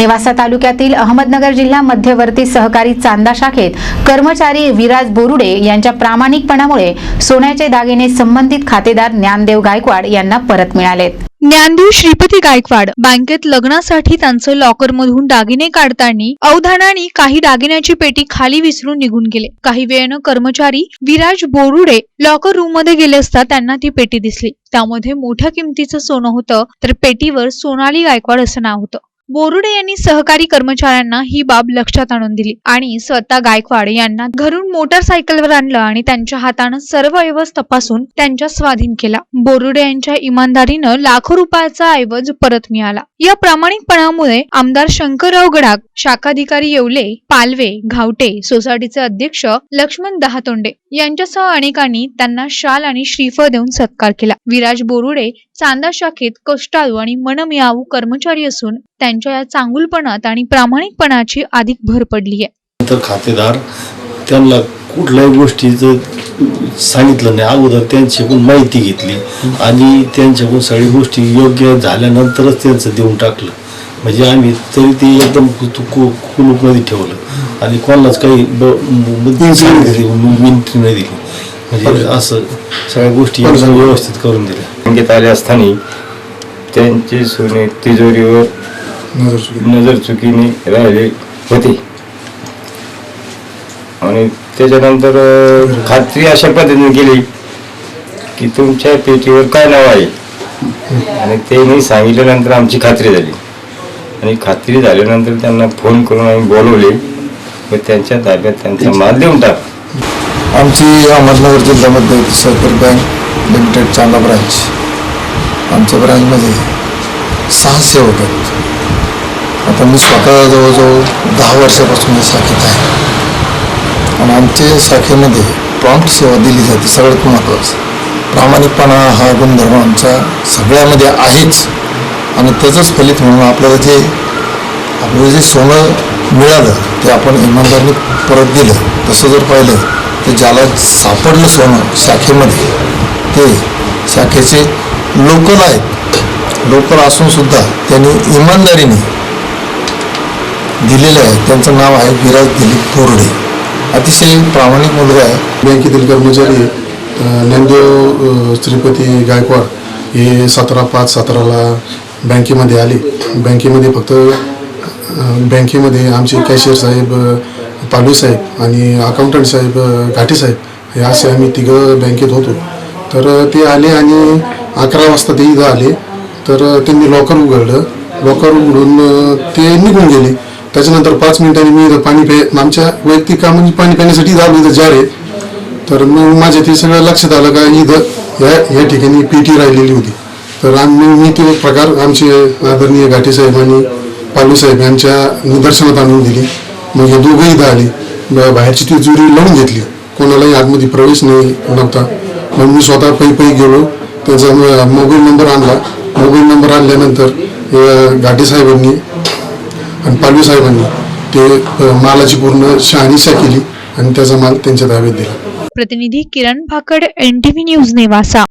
नेवासा तालुक्यातील अहमदनगर जिल्हा मध्यवर्ती सहकारी चांदा शाखेत कर्मचारी विराज बोरुडे यांच्या प्रामाणिकपणामुळे सोन्याचे दागिने संबंधित खातेदार ज्ञानदेव गायकवाड यांना परत मिळालेत। ज्ञानदेव श्रीपती गायकवाड बँकेत लग्नासाठी त्यांचं लॉकरमधून दागिने काढताना अवधानाने काही दागिन्याची पेटी खाली विसरून निघून गेले। काही वेळानं कर्मचारी विराज बोरुडे लॉकर रूम मध्ये गेले असता त्यांना ती पेटी दिसली। त्यामध्ये मोठ्या किमतीचं सोनं होतं, तर पेटीवर सोनाली गायकवाड असं नाव होतं। बोरुडे यांनी सहकारी कर्मचाऱ्यांना ही बाब लक्षात आणून दिली आणि स्वतः गायकवाड यांना घरून मोटारसायकलवर आणलं आणि त्यांच्या हातानं सर्व ऐवज तपासून त्यांच्या स्वाधीन केला। बोरुडे यांच्या इमानदारीनं लाखो रुपयाचा ऐवज परत मिळाला। या प्रामाणिकपणामुळे आमदार शंकरराव गडाख, शाखाधिकारी येवले, पालवे, घावटे, सोसायटीचे अध्यक्ष लक्ष्मण दहातोंडे यांच्यासह अनेकांनी त्यांना शाल आणि श्रीफळ देऊन सत्कार केला। विराज बोरुडे चांदा शाखेत कष्टाळू आणि मनमिळावू कर्मचारी असून त्यांच्या या चांगुलपणात आणि प्रामाणिकपणाची अधिक भर पडली आहे। तर खातेदार त्यांना कुठल्याही गोष्टीचं सांगितलं नाही, अगोदर त्यांच्याकडून माहिती घेतली आणि त्यांच्याकडून सगळी गोष्टी योग्य झाल्यानंतरच त्यांचं देऊन टाकलं। म्हणजे आम्ही तरी ते एकदम कुलूपमध्ये ठेवलं आणि कोणालाच काही विनंती नाही दिली। म्हणजे असं सगळ्या गोष्टी व्यवस्थित करून दिल्या। बँकेत आले असताना त्यांची सोने तिजोरीवर नजर चुकीने राहिले होते आणि त्याच्यानंतर खात्री अशा पद्धतीने केली की तुमच्या पेटीवर काय नाव आहे आणि ते मी सांगितल्यानंतर आमची खात्री झाली आणि खात्री झाल्यानंतर त्यांना फोन करून आम्ही बोलवले व त्यांच्या ताब्यात त्यांचा माल देऊन टाकला। आमची अहमदनगर जिल्ह्यामध्ये सहकारी बँक लिमिटेड चांदा ब्रांच, आमच्या ब्रांचमध्ये 6 सेवक आहेत। आता मी स्वतः जवळजवळ 10 वर्षापासून या शाखेत आहे आणि आमच्या शाखेमध्ये प्रॉम्प्ट सेवा दिली जाते। सगळ्यात महत्त्वाचं प्रामाणिकपणा हा गुणधर्म आमच्या सगळ्यामध्ये आहेच आणि त्याचंच फलित म्हणून आपल्याला जे सोनं मिळालं ते आपण इमानदारीने परत दिलं। तसं जर पाहिलं तर ज्याला सापडलं सोनं शाखेमध्ये ते शाखेचे लोकल आहेत, लोकल असून सुद्धा त्यांनी इमानदारीने दिलेलं आहे। त्यांचं नाव आहे विराज दिलीप बोरुडे, अतिशय प्रामाणिक मुलगा आहे। बँकेतील कर्मचारी ज्ञानदेव श्रीपती गायकवाड हे 17/5/17ला बँकेमध्ये आले। बँकेमध्ये आमचे कॅशियर साहेब पालवे साहेब आणि अकाउंटंट साहेब घाटे साहेब हे असे आम्ही तिघं बँकेत होतो। तर ते आले आणि 11 वाजता ते इथं आले। तर त्यांनी लॉकर उघडलं, लॉकर उघडून ते निघून गेले। त्याच्यानंतर 5 मिनिटांनी मी इथं आमच्या वैयक्तिक कामांनी पाणी पिण्यासाठी झालो इथं जार आहे। तर मग माझ्या ते सगळं लक्षात आलं का इथं या ठिकाणी पेटी राहिलेली होती। तर मी तो प्रकार आमचे आदरणीय घाटे साहेब आणि पालवे साहेब यांच्या निदर्शनात आणून दिली। मग हे दोघंही इथं आले, बाहेरची ती चोरी लावून घेतली, कोणालाही आतमध्ये प्रवेश नव्हता। मग मी स्वतः पै गेलो, त्याचा मोबाईल नंबर आणला। मोबाईल नंबर आणल्यानंतर घाटे साहेबांनी आणि पालवे साहेबांनी ते मालाची पूर्ण शहानिशा केली आणि त्याचा माल त्यांच्या ताब्यात दिला। प्रतिनिधी किरण भाकड, NTV न्यूज नेवासा।